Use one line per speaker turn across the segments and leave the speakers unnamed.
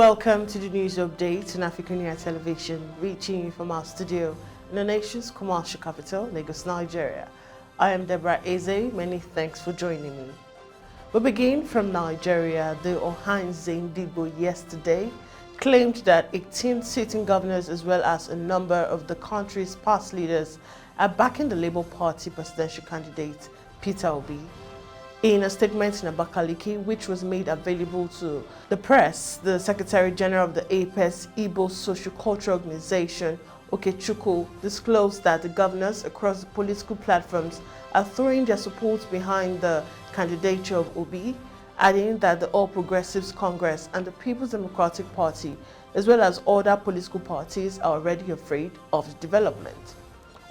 Welcome to the news update on AFRICUNIA television, reaching you from our studio in the nation's commercial capital, Lagos, Nigeria. I am Deborah Ezeh. Many thanks for joining me. We begin from Nigeria. The Ohanaeze yesterday claimed that 18 sitting governors as well as a number of the country's past leaders are backing the Labour Party presidential candidate, Peter Obi. In a statement in Abakaliki, which was made available to the press, the Secretary General of the APES Igbo Socio-Cultural Organization, Okechukwu, disclosed that the governors across the political platforms are throwing their support behind the candidature of Obi, adding that the All Progressives Congress and the People's Democratic Party, as well as other political parties, are already afraid of the development.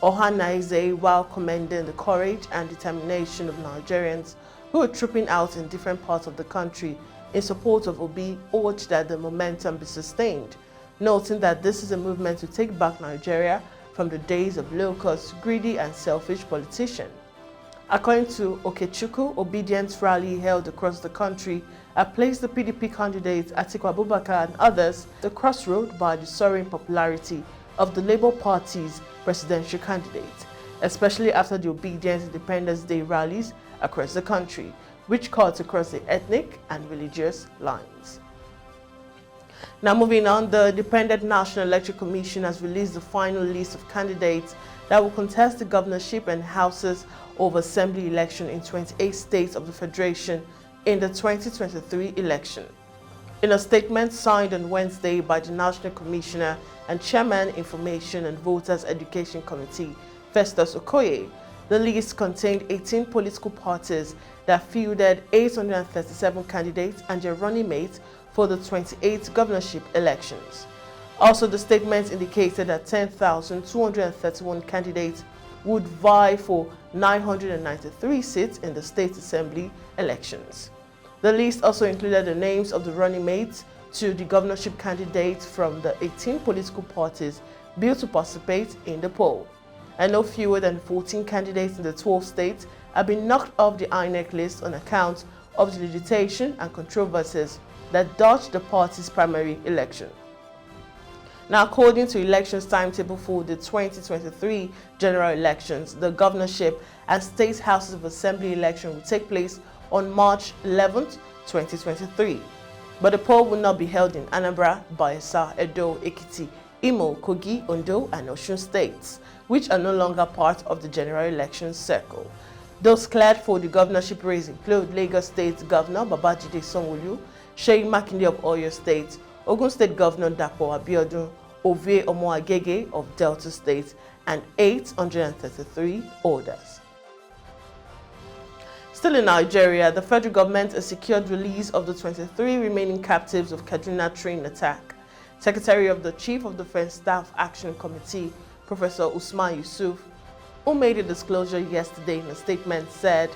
Ohanaeze, while commending the courage and determination of Nigerians who are trooping out in different parts of the country in support of Obi, urged that the momentum be sustained, noting that this is a movement to take back Nigeria from the days of low-cost, greedy and selfish politicians. According to Okechukwu, obedience rally held across the country have placed the PDP candidates Atiku Abubakar and others at the crossroad by the soaring popularity of the Labour Party's presidential candidate, especially after the Obedience Independence Day rallies across the country, which cut across the ethnic and religious lines. Now moving on, the Independent National Electoral Commission has released the final list of candidates that will contest the governorship and houses of assembly election in 28 states of the Federation in the 2023 election. In a statement signed on Wednesday by the National Commissioner and Chairman Information and Voters Education Committee, Festus Okoye, the list contained 18 political parties that fielded 837 candidates and their running mates for the 28 governorship elections. Also, the statement indicated that 10,231 candidates would vie for 993 seats in the state assembly elections. The list also included the names of the running mates to the governorship candidates from the 18 political parties billed to participate in the poll. And no fewer than 14 candidates in the 12 states have been knocked off the INEC list on account of the litigation and controversies that dogged the party's primary election. Now, according to elections timetable for the 2023 general elections, the governorship and state houses of assembly election will take place on March 11, 2023. But the poll will not be held in Anambra, Bayelsa, Edo, Ekiti, Imo, Kogi, Ondo, and Osun states, which are no longer part of the general elections circle. Those cleared for the governorship race include Lagos State Governor Babajide Sanwo-Olu, Seyi Makinde of Oyo State, Ogun State Governor Dapo Abiodun, Ovie Omoagege of Delta State, and 833 others. Still in Nigeria, the federal government has secured release of the 23 remaining captives of Kaduna train attack. Secretary of the Chief of Defense Staff Action Committee, Professor Usman Yusuf, who made a disclosure yesterday in a statement, said,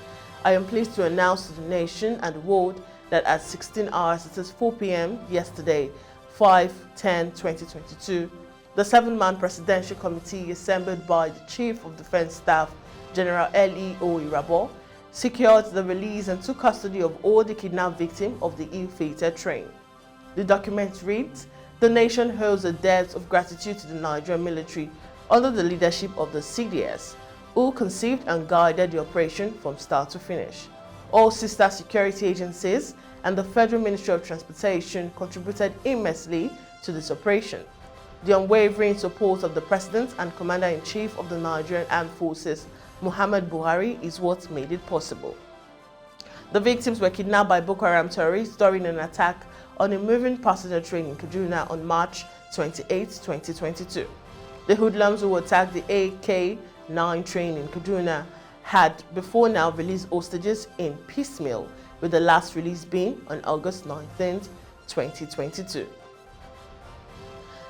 "I am pleased to announce to the nation and the world that at 16 hours, it is 4 p.m. yesterday, 5/10/2022, the 7-man presidential committee assembled by the Chief of Defense Staff, General L.E.O. Irabo, secured the release and took custody of all the kidnapped victims of the ill-fated train." The document reads, "The nation owes a debt of gratitude to the Nigerian military under the leadership of the CDS, who conceived and guided the operation from start to finish. All sister security agencies and the Federal Ministry of Transportation contributed immensely to this operation. The unwavering support of the President and Commander-in-Chief of the Nigerian Armed Forces, Muhammad Buhari, is what made it possible." The victims were kidnapped by Boko Haram terrorists during an attack on a moving passenger train in Kaduna on March 28, 2022. The hoodlums who attacked the AK-9 train in Kaduna had before now released hostages in piecemeal, with the last release being on August 19, 2022.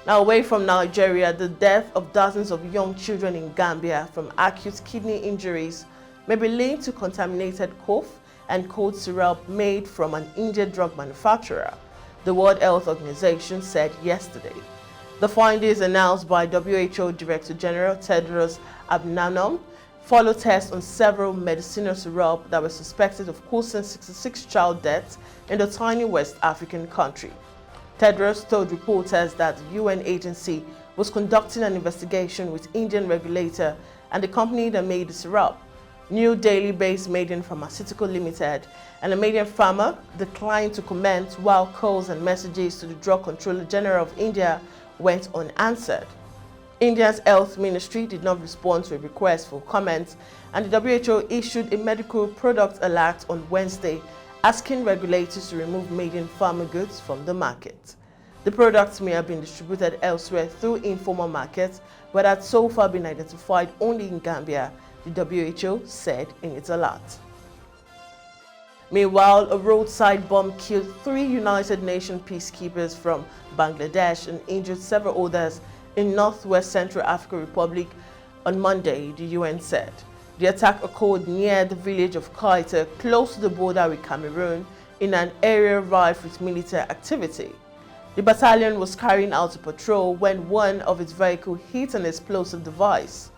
Now, away from Nigeria, the death of dozens of young children in Gambia from acute kidney injuries may be linked to contaminated cough and cold syrup made from an Indian drug manufacturer, the World Health Organization said yesterday. The findings announced by WHO Director General Tedros Adhanom follow tests on several medicinal syrup that were suspected of causing 66 child deaths in the tiny West African country. Tedros told reporters that the UN agency was conducting an investigation with Indian regulator and the company that made the syrup, New Delhi-based Maiden Pharmaceutical Limited, and a Maiden Pharma declined to comment while calls and messages to the Drug Controller General of India went unanswered. India's health ministry did not respond to a request for comments, and the WHO issued a medical product alert on Wednesday asking regulators to remove Maiden Pharma goods from the market. The products may have been distributed elsewhere through informal markets, but had so far been identified only in Gambia, the WHO said in its alert. Meanwhile, a roadside bomb killed 3 United Nations peacekeepers from Bangladesh and injured several others in northwest Central African Republic on Monday, the UN said. The attack occurred near the village of Kaita, close to the border with Cameroon, in an area rife with military activity. The battalion was carrying out a patrol when one of its vehicles hit an explosive device.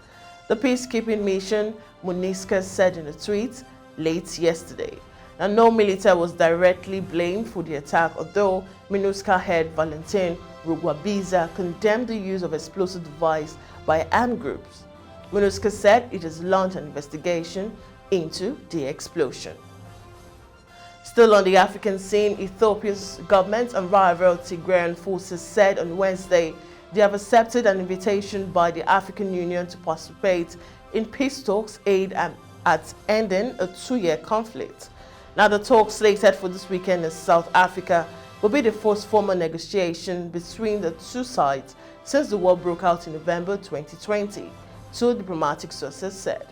The peacekeeping mission, MONUSCO said in a tweet late yesterday. Now, no military was directly blamed for the attack, although MONUSCO head Valentin Rugwabiza condemned the use of explosive device by armed groups. MONUSCO said it has launched an investigation into the explosion. Still on the African scene, Ethiopia's government and rival Tigrayan forces said on Wednesday they have accepted an invitation by the African Union to participate in peace talks aimed at ending a 2-year conflict. Now, the talks slated for this weekend in South Africa will be the first formal negotiation between the two sides since the war broke out in November 2020, two diplomatic sources said.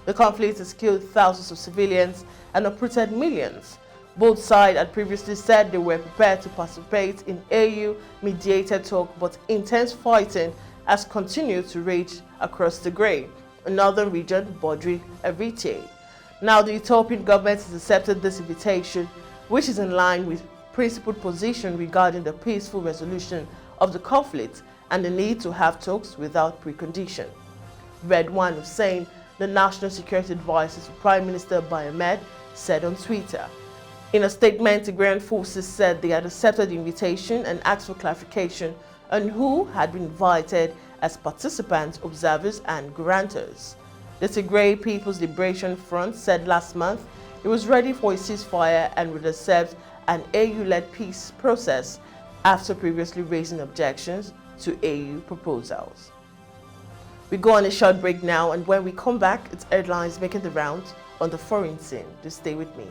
The conflict has killed thousands of civilians and uprooted millions. Both sides had previously said they were prepared to participate in AU-mediated talk, but intense fighting has continued to rage across the Tigray, a northern region bordering Eritrea. Now, the Ethiopian government has accepted this invitation, which is in line with principled position regarding the peaceful resolution of the conflict and the need to have talks without precondition. Redwan Hussein, the National Security Advisor to Prime Minister Abiy Ahmed, said on Twitter. In a statement, the Tigrayan forces said they had accepted the invitation and asked for clarification on who had been invited as participants, observers, and guarantors. The Tigray People's Liberation Front said last month it was ready for a ceasefire and would accept an AU-led peace process after previously raising objections to AU proposals. We go on a short break now, and when we come back, it's headlines making the rounds on the foreign scene. Just stay with me.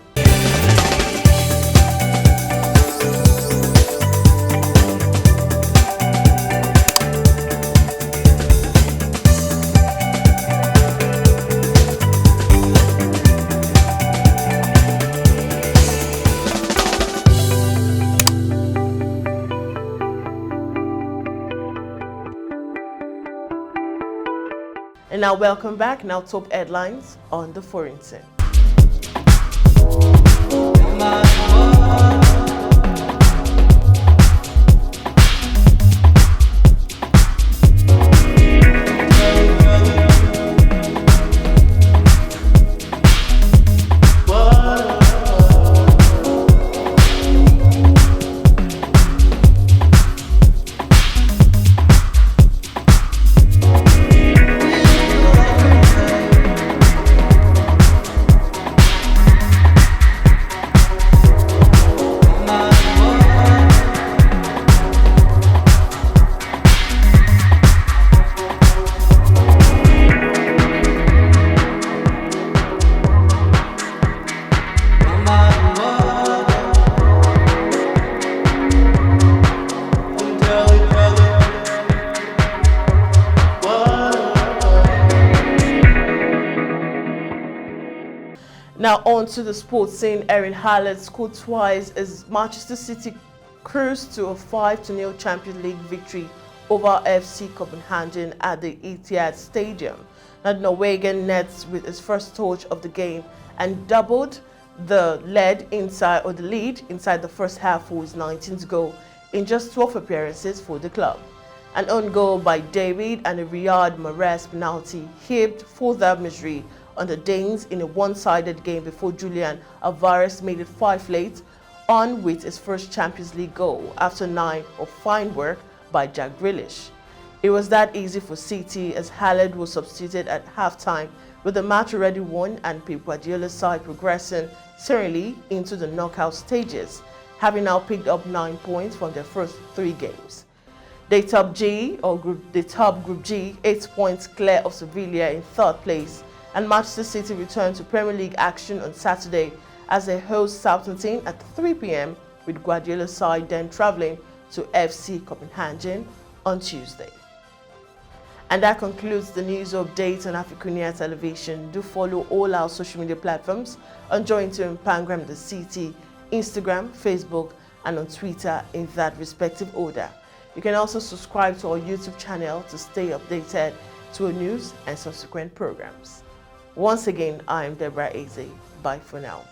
And now welcome back. Now top headlines on the foreign scene. Now on to the sports scene. Erling Haaland scored twice as Manchester City cruised to a 5-0 Champions League victory over FC Copenhagen at the Etihad Stadium. Now, Norwegian nets with his first touch of the game and doubled the lead inside the first half for his 19th goal in just 12 appearances for the club. An own goal by David and a Riyad Mahrez penalty heaped further misery on the Danes in a one-sided game before Julian Alvarez made it 5 late on with his first Champions League goal after 9 of fine work by Jack Grealish. It was that easy for City as Haaland was substituted at halftime, with the match already won and Pep Guardiola's side progressing serenely into the knockout stages, having now picked up 9 points from their first 3 games. They top Group G, 8 points clear of Sevilla in 3rd place, and Manchester City return to Premier League action on Saturday as they host Southampton at 3 p.m, with Guardiola's side then travelling to FC Copenhagen on Tuesday. And that concludes the news update on AFRICUNIA television. Do follow all our social media platforms on Jointo and Pangram the City, Instagram, Facebook, and on Twitter in that respective order. You can also subscribe to our YouTube channel to stay updated to our news and subsequent programs. Once again, I am Deborah Ezeh. Bye for now.